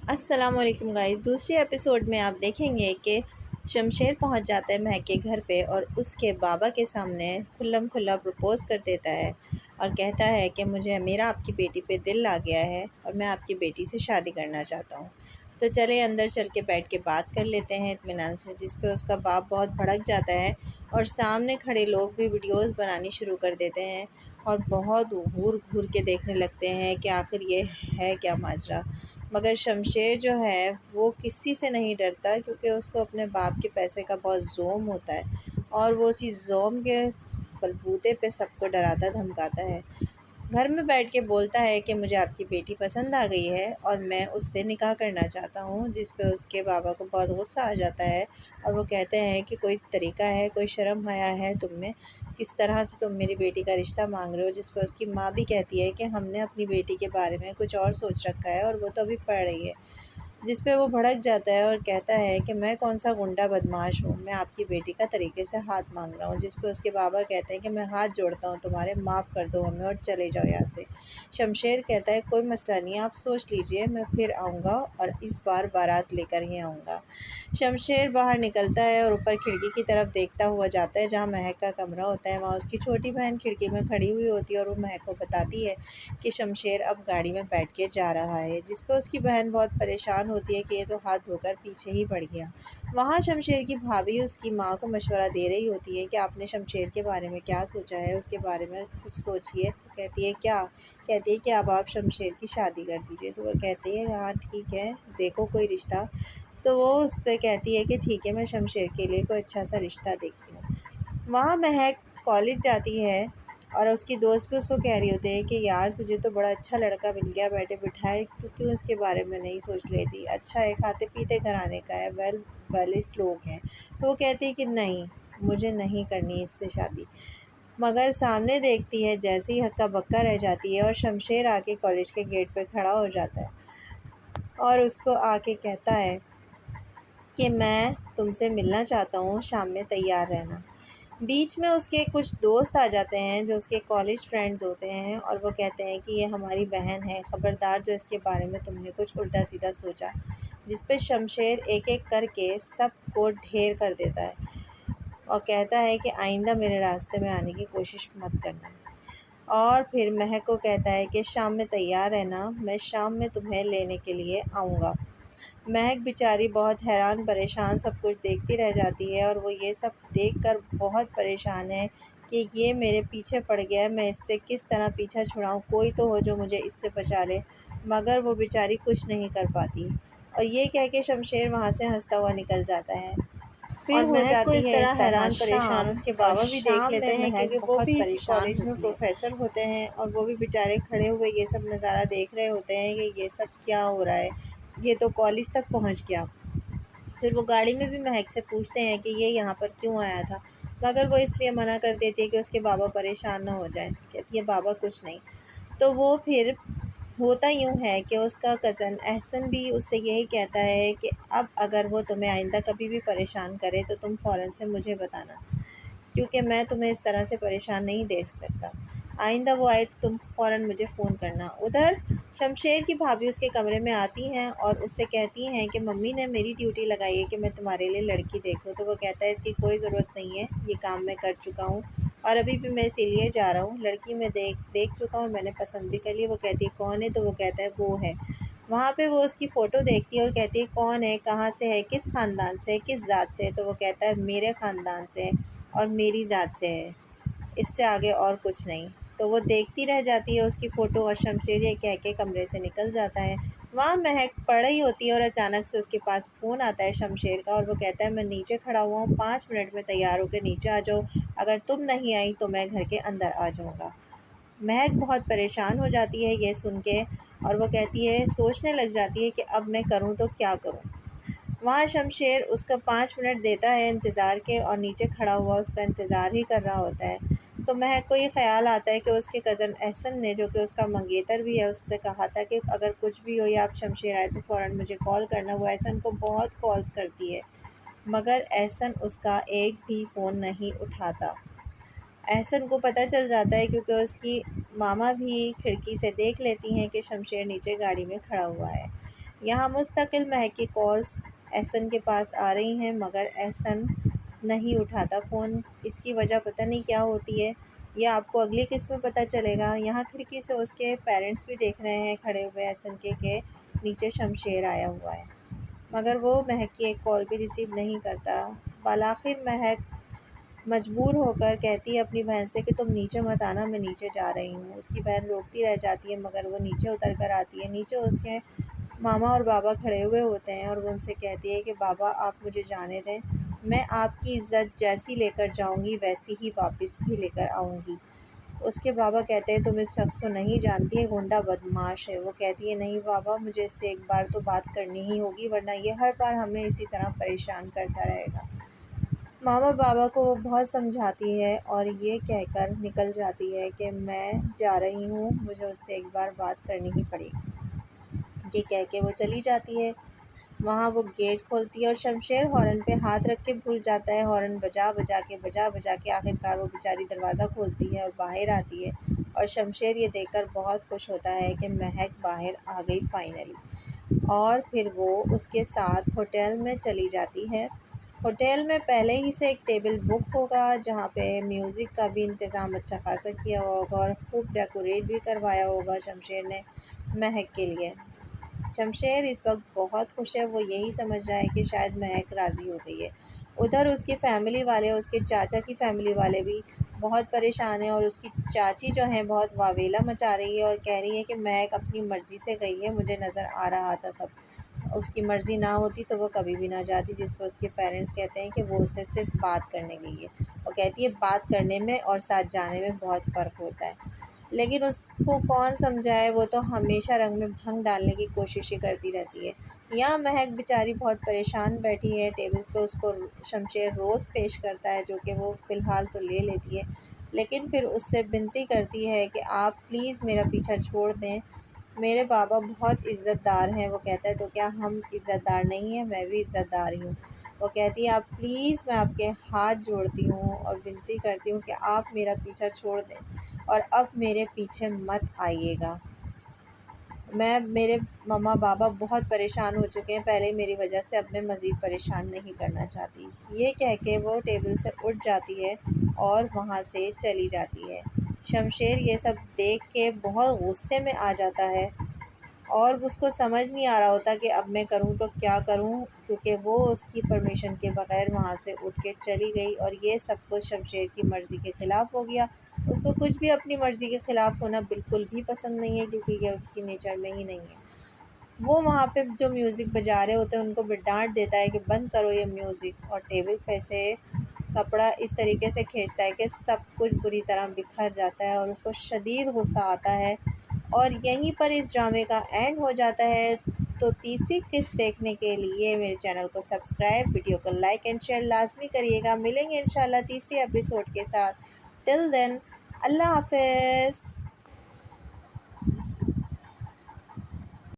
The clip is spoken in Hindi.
अस्सलामुअलैकुम गाइस। दूसरे एपिसोड में आप देखेंगे कि शमशेर पहुंच जाता है महक के घर पे और उसके बाबा के सामने खुल्लम खुल्ला प्रपोज कर देता है और कहता है कि मुझे मेरा आपकी बेटी पे दिल आ गया है और मैं आपकी बेटी से शादी करना चाहता हूँ। तो चले अंदर चल के बैठ के बात कर लेते हैं इत्मीनान से, जिस पे उसका बाप बहुत भड़क जाता है और सामने खड़े लोग भी वीडियोस बनानी शुरू कर देते हैं और बहुत घूर घूर के देखने लगते हैं कि आखिर ये है क्या माजरा। मगर शमशेर जो है वो किसी से नहीं डरता, क्योंकि उसको अपने बाप के पैसे का बहुत ज़ोम होता है और वो उसी ज़ोम के बलबूते पे सबको डराता धमकाता है। घर में बैठ के बोलता है कि मुझे आपकी बेटी पसंद आ गई है और मैं उससे निकाह करना चाहता हूँ, जिस पे उसके बाबा को बहुत गुस्सा आ जाता है और वो कहते हैं कि कोई तरीका है, कोई शर्म हया है तुम में, किस तरह से तुम मेरी बेटी का रिश्ता मांग रहे हो। जिस पर उसकी माँ भी कहती है कि हमने अपनी बेटी के बारे में कुछ और सोच रखा है और वो तो अभी पढ़ रही है। जिस पे वो भड़क जाता है और कहता है कि मैं कौन सा गुंडा बदमाश हूँ, मैं आपकी बेटी का तरीके से हाथ मांग रहा हूँ। जिस पे उसके बाबा कहते हैं कि मैं हाथ जोड़ता हूँ तुम्हारे, माफ़ कर दो हमें और चले जाओ यहाँ से। शमशेर कहता है कोई मसला नहीं, आप सोच लीजिए, मैं फिर आऊँगा और इस बार बारात लेकर ही आऊँगा। शमशेर बाहर निकलता है और ऊपर खिड़की की तरफ देखता हुआ जाता है जहाँ महक का कमरा होता है। वहाँ उसकी छोटी बहन खिड़की में खड़ी हुई होती है और वो महक को बताती है कि शमशेर अब गाड़ी में बैठ के जा रहा है। जिस पर उसकी बहन बहुत परेशान होती है कि ये तो हाथ धोकर पीछे ही पड़ गया। वहाँ शमशेर की भाभी उसकी माँ को मशवरा दे रही होती है कि आपने शमशेर के बारे में क्या सोचा है, उसके बारे में कुछ सोचिए। तो कहती है क्या? कहती है कि अब आप शमशेर की शादी कर दीजिए। तो वह कहती है हाँ ठीक है, देखो कोई रिश्ता। तो वो उस पर कहती है कि ठीक है, मैं शमशेर के लिए कोई अच्छा सा रिश्ता देखती हूँ। वहाँ महक कॉलेज जाती है और उसकी दोस्त भी उसको कह रही होती है कि यार तुझे तो बड़ा अच्छा लड़का मिल गया बैठे बिठाए, तो क्यों उसके बारे में नहीं सोच लेती, अच्छा है, खाते पीते घराने का है, वेल लोग हैं। तो वो कहती है कि नहीं, मुझे नहीं करनी इससे शादी। मगर सामने देखती है जैसे ही हक्का बक्का रह जाती है और शमशेर आके कॉलेज के गेट पे खड़ा हो जाता है और उसको आके कहता है कि मैं तुमसे मिलना चाहता हूँ, शाम में तैयार रहना। बीच में उसके कुछ दोस्त आ जाते हैं जो उसके कॉलेज फ्रेंड्स होते हैं और वो कहते हैं कि ये हमारी बहन है, ख़बरदार जो इसके बारे में तुमने कुछ उल्टा सीधा सोचा। जिस पे शमशेर एक एक करके सबको ढेर कर देता है और कहता है कि आइंदा मेरे रास्ते में आने की कोशिश मत करना। और फिर महक को कहता है कि शाम में तैयार रहना, मैं शाम में तुम्हें लेने के लिए आऊँगा। महक बेचारी बहुत हैरान परेशान सब कुछ देखती रह जाती है और वो ये सब देखकर बहुत परेशान है कि ये मेरे पीछे पड़ गया है, मैं इससे किस तरह पीछा छुड़ाऊँ, कोई तो हो जो मुझे इससे बचा ले। मगर वो बेचारी कुछ नहीं कर पाती और ये कह के शमशेर वहाँ से हंसता हुआ निकल जाता है। फिर और हो महक को जाती इस है तरह इस तरह हैरान परेशान शाम, उसके और बाबा भी देख शाम लेते में हैं क्योंकि महक वो बहुत भी इसी परेशान कॉलेज में होती है। प्रोफेसर होते हैं और वो भी बेचारे खड़े हुए ये सब नज़ारा देख रहे होते हैं कि ये सब क्या हो रहा है, ये तो कॉलेज तक पहुंच गया। फिर वो गाड़ी में भी महक से पूछते हैं कि ये यहाँ पर क्यों आया था, मगर वो इसलिए मना कर देती है कि उसके बाबा परेशान ना हो जाए। कहती है बाबा कुछ नहीं। तो वो फिर होता यूँ है कि उसका कज़न अहसन भी उससे यही कहता है कि अब अगर वो तुम्हें आइंदा कभी भी परेशान करे तो तुम फ़ौरन से मुझे बताना, क्योंकि मैं तुम्हें इस तरह से परेशान नहीं देख सकता। आइंदा वो आए तो तुम फ़ौरन मुझे फ़ोन करना। उधर शमशेर की भाभी उसके कमरे में आती हैं और उससे कहती हैं कि मम्मी ने मेरी ड्यूटी लगाई है कि मैं तुम्हारे लिए लड़की देखूँ। तो वो कहता है इसकी कोई ज़रूरत नहीं है, ये काम मैं कर चुका हूँ और अभी भी मैं इसीलिए जा रहा हूँ, लड़की मैं देख देख चुका हूँ और मैंने पसंद भी कर ली। वो कहती है कौन है? तो वो कहता है वो है। वहाँ पे वो उसकी फ़ोटो देखती है और कहती है कौन है, कहाँ से है, किस ख़ानदान से है, किस ज़ात से है? तो वो कहता है मेरे ख़ानदान से है और मेरी ज़ात से है, इससे आगे और कुछ नहीं। तो वो देखती रह जाती है उसकी फ़ोटो और शमशेर ये कह के कमरे से निकल जाता है। वहाँ महक पड़ रही होती है और अचानक से उसके पास फ़ोन आता है शमशेर का और वो कहता है मैं नीचे खड़ा हुआ हूँ, 5 मिनट में तैयार होकर नीचे आ जाओ, अगर तुम नहीं आई तो मैं घर के अंदर आ जाऊँगा। महक बहुत परेशान हो जाती है ये सुन के और वो कहती है, सोचने लग जाती है कि अब मैं करूँ तो क्या करूँ। वहाँ शमशेर उसका 5 मिनट देता है इंतज़ार के और नीचे खड़ा हुआ उसका इंतज़ार ही कर रहा होता है। तो महक को ये ख़्याल आता है कि उसके कज़न अहसन ने, जो कि उसका मंगेतर भी है, उससे कहा था कि अगर कुछ भी हो या आप शमशेर आए तो फ़ौरन मुझे कॉल करना। वो अहसन को बहुत कॉल्स करती है मगर अहसन उसका एक भी फ़ोन नहीं उठाता। अहसन को पता चल जाता है क्योंकि उसकी मामा भी खिड़की से देख लेती हैं कि शमशेर नीचे गाड़ी में खड़ा हुआ है। यहाँ मुस्तकिल महक की कॉल्स एहसन के पास आ रही हैं, मगर एहसन नहीं उठाता फ़ोन। इसकी वजह पता नहीं क्या होती है, यह आपको अगली किस्त में पता चलेगा। यहाँ खिड़की से उसके पेरेंट्स भी देख रहे हैं खड़े हुए एहसन के नीचे शमशेर आया हुआ है, मगर वो महक की एक कॉल भी रिसीव नहीं करता। बालाखिर महक मजबूर होकर कहती है अपनी बहन से कि तुम नीचे मत आना, मैं नीचे जा रही हूँ। उसकी बहन रोकती रह जाती है, मगर वो नीचे उतर कर आती है। नीचे उसके मामा और बाबा खड़े हुए होते हैं और वो उनसे कहती है कि बाबा आप मुझे जाने दें, मैं आपकी इज़्ज़त जैसी लेकर जाऊँगी वैसी ही वापस भी लेकर आऊँगी। उसके बाबा कहते हैं तुम इस शख्स को नहीं जानती, है गुंडा बदमाश है। वो कहती है नहीं बाबा, मुझे इससे एक बार तो बात करनी ही होगी, वरना ये हर बार हमें इसी तरह परेशान करता रहेगा। मामा बाबा को वो बहुत समझाती है और ये कहकर निकल जाती है कि मैं जा रही हूँ, मुझे उससे एक बार बात करनी ही पड़ेगी। ये कह के वो चली जाती है। वहाँ वो गेट खोलती है और शमशेर हॉर्न पे हाथ रख के भूल जाता है। हॉर्न बजा बजा के आखिरकार वो बेचारी दरवाज़ा खोलती है और बाहर आती है, और शमशेर ये देखकर बहुत खुश होता है कि महक बाहर आ गई फ़ाइनली। और फिर वो उसके साथ होटल में चली जाती है। होटल में पहले ही से एक टेबल बुक होगा, जहाँ पे म्यूज़िक का भी इंतज़ाम अच्छा खासा किया हुआ होगा और खूब डेकोरेट भी करवाया होगा शमशेर ने महक के लिए। शमशेर इस वक्त बहुत खुश है, वो यही समझ रहा है कि शायद महक राज़ी हो गई है। उधर उसकी फ़ैमिली वाले, उसके चाचा की फ़ैमिली वाले भी बहुत परेशान हैं, और उसकी चाची जो है बहुत वावेला मचा रही है और कह रही है कि महक अपनी मर्ज़ी से गई है, मुझे नज़र आ रहा था सब। उसकी मर्ज़ी ना होती तो वो कभी भी ना जाती। जिस पर उसके पेरेंट्स कहते हैं कि वो उससे सिर्फ बात करने गई है। वो कहती है बात करने में और साथ जाने में बहुत फ़र्क होता है, लेकिन उसको कौन समझाए, वो तो हमेशा रंग में भंग डालने की कोशिश ही करती रहती है। यहाँ महक बेचारी बहुत परेशान बैठी है। टेबल पे उसको शमशेर रोज़ पेश करता है, जो कि वो फ़िलहाल तो ले लेती है, लेकिन फिर उससे विनती करती है कि आप प्लीज़ मेरा पीछा छोड़ दें, मेरे बाबा बहुत इज़्ज़तदार हैं। वो कहता है तो क्या हम इज़्ज़तदार नहीं हैं, मैं भी इज़्ज़तदार ही हूँ। वो कहती है आप प्लीज़, मैं आपके हाथ जोड़ती हूँ और विनती करती हूँ कि आप मेरा पीछा छोड़ दें और अब मेरे पीछे मत आइएगा। मेरे मम्मा पापा बहुत परेशान हो चुके हैं पहले ही मेरी वजह से, अब मैं मज़ीद परेशान नहीं करना चाहती। ये कह के वो टेबल से उठ जाती है और वहाँ से चली जाती है। शमशेर ये सब देख के बहुत गुस्से में आ जाता है और उसको समझ नहीं आ रहा होता कि अब मैं करूँ तो क्या करूँ, क्योंकि वो उसकी परमिशन के बग़ैर वहाँ से उठ के चली गई और ये सब कुछ शमशेर की मर्ज़ी के ख़िलाफ़ हो गया। उसको कुछ भी अपनी मर्ज़ी के ख़िलाफ़ होना बिल्कुल भी पसंद नहीं है, क्योंकि ये उसकी नेचर में ही नहीं है। वो वहाँ पे जो म्यूज़िक बजा रहे होते हैं उनको भी डांट देता है कि बंद करो ये म्यूज़िक, और टेबल पे से कपड़ा इस तरीके से खींचता है कि सब कुछ बुरी तरह बिखर जाता है और उसको शदीद गुस्सा आता है। और यहीं पर इस ड्रामे का एंड हो जाता है। तो तीसरी किस्त देखने के लिए मेरे चैनल को सब्सक्राइब, वीडियो को लाइक एंड शेयर लाजमी करिएगा। मिलेंगे इंशाल्लाह तीसरी एपिसोड के साथ। टिल देन, अल्लाह हाफ़िज़।